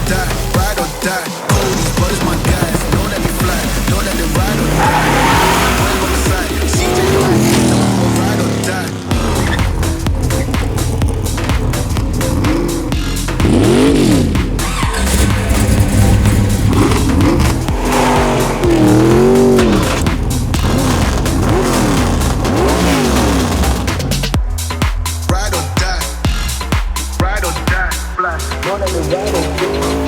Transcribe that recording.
die, ride or die. Cody's, but it's my guys. Know that we fly, know that they ride or die. Wave on the side, CJ Light, ride or die. Ride or die, fly. Know that they ride or die.